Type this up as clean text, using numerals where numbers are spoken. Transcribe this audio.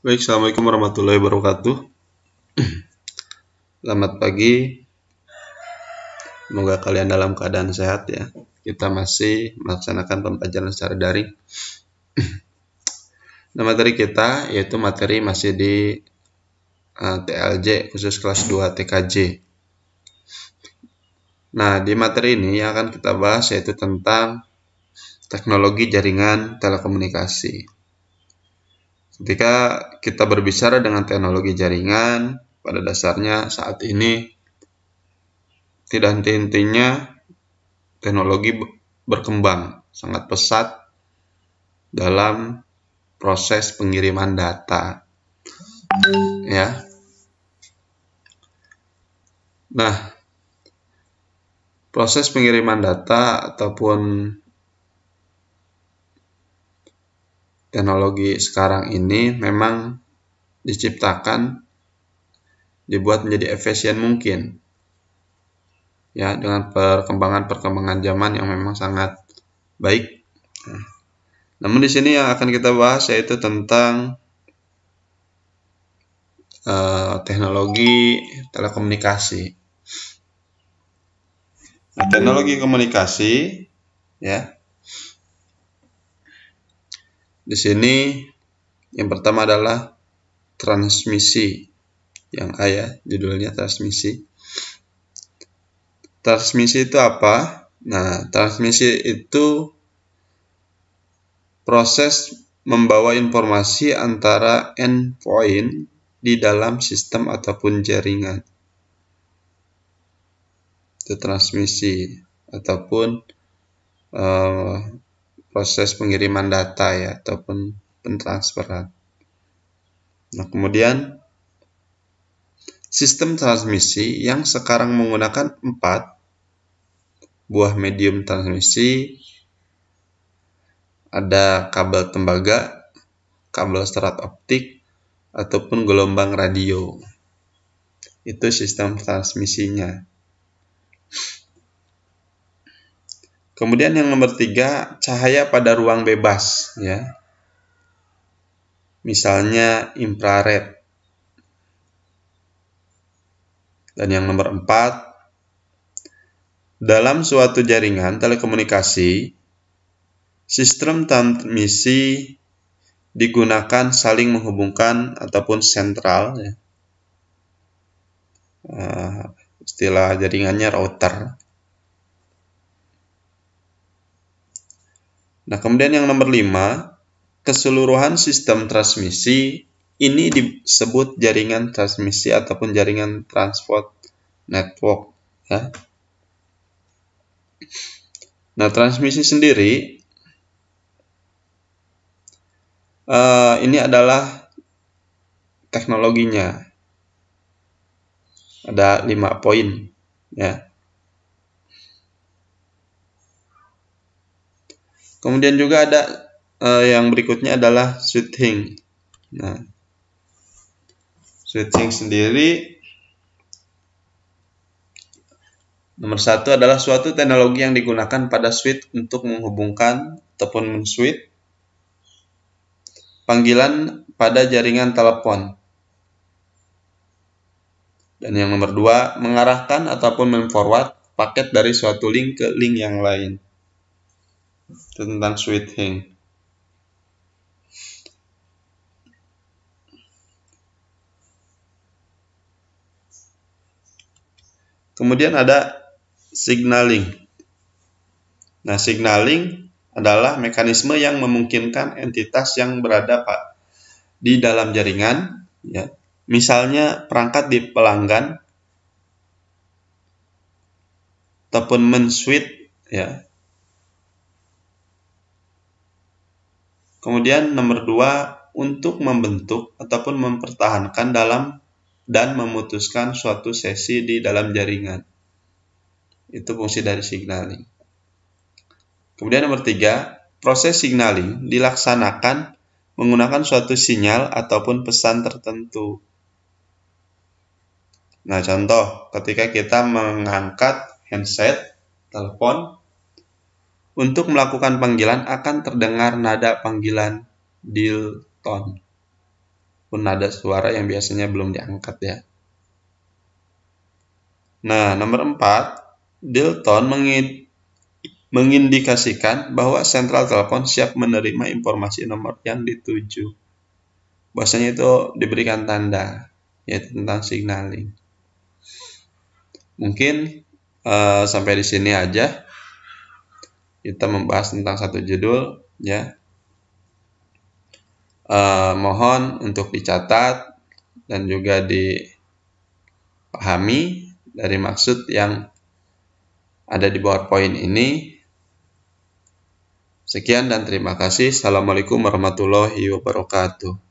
Baik, Assalamualaikum warahmatullahi wabarakatuh. Selamat pagi, semoga kalian dalam keadaan sehat ya. Kita masih melaksanakan pembelajaran secara daring. Nah, materi kita yaitu materi masih di TLJ, khusus kelas 2 TKJ. Nah, di materi ini yang akan kita bahas yaitu tentang teknologi jaringan telekomunikasi. Ketika kita berbicara dengan teknologi jaringan, pada dasarnya saat ini tidak henti-hentinya teknologi berkembang sangat pesat dalam proses pengiriman data. Ya. Nah, proses pengiriman data ataupun teknologi sekarang ini memang dibuat menjadi efisien mungkin. Ya, dengan perkembangan zaman yang memang sangat baik. Namun di sini yang akan kita bahas yaitu tentang teknologi telekomunikasi. Nah, teknologi komunikasi ya. Di sini yang pertama adalah transmisi. Yang A ya, judulnya transmisi. Transmisi itu apa? Nah, transmisi itu proses membawa informasi antara endpoint di dalam sistem ataupun jaringan. Itu transmisi ataupun proses pengiriman data ya, ataupun pentransferan. Nah, kemudian sistem transmisi yang sekarang menggunakan 4 buah medium transmisi. Ada kabel tembaga, kabel serat optik, ataupun gelombang radio. Itu sistem transmisinya. Kemudian yang nomor 3, cahaya pada ruang bebas ya. Misalnya infrared. Dan yang nomor 4, dalam suatu jaringan telekomunikasi, sistem transmisi digunakan saling menghubungkan ataupun sentral ya. Istilah jaringannya router. Nah, kemudian yang nomor 5, keseluruhan sistem transmisi ini disebut jaringan transmisi ataupun jaringan transport network ya. Nah, transmisi sendiri ini adalah teknologinya. Ada 5 poin ya. Kemudian juga ada yang berikutnya adalah switching. Nah, switching sendiri nomor 1 adalah suatu teknologi yang digunakan pada switch untuk menghubungkan ataupun men-switch panggilan pada jaringan telepon. Dan yang nomor 2, mengarahkan ataupun men-forward paket dari suatu link ke link yang lain. Itu tentang switching. Kemudian ada signaling. Nah, signaling adalah mekanisme yang memungkinkan entitas yang berada di dalam jaringan ya. Misalnya perangkat di pelanggan ataupun men-switch ya. Kemudian nomor 2, untuk membentuk ataupun mempertahankan dalam dan memutuskan suatu sesi di dalam jaringan. Itu fungsi dari signaling. Kemudian nomor 3, proses signaling dilaksanakan menggunakan suatu sinyal ataupun pesan tertentu. Nah, contoh ketika kita mengangkat handset, telepon, untuk melakukan panggilan akan terdengar nada panggilan dial tone. ataupun nada suara yang biasanya belum diangkat ya. Nah, nomor 4, dial-tone mengindikasikan bahwa sentral telepon siap menerima informasi nomor yang dituju. Bahwasanya itu diberikan tanda, yaitu tentang signaling. Mungkin sampai di sini aja kita membahas tentang satu judul ya. Mohon untuk dicatat dan juga dipahami dari maksud yang ada di bawah poin ini. Sekian dan terima kasih. Assalamualaikum warahmatullahi wabarakatuh.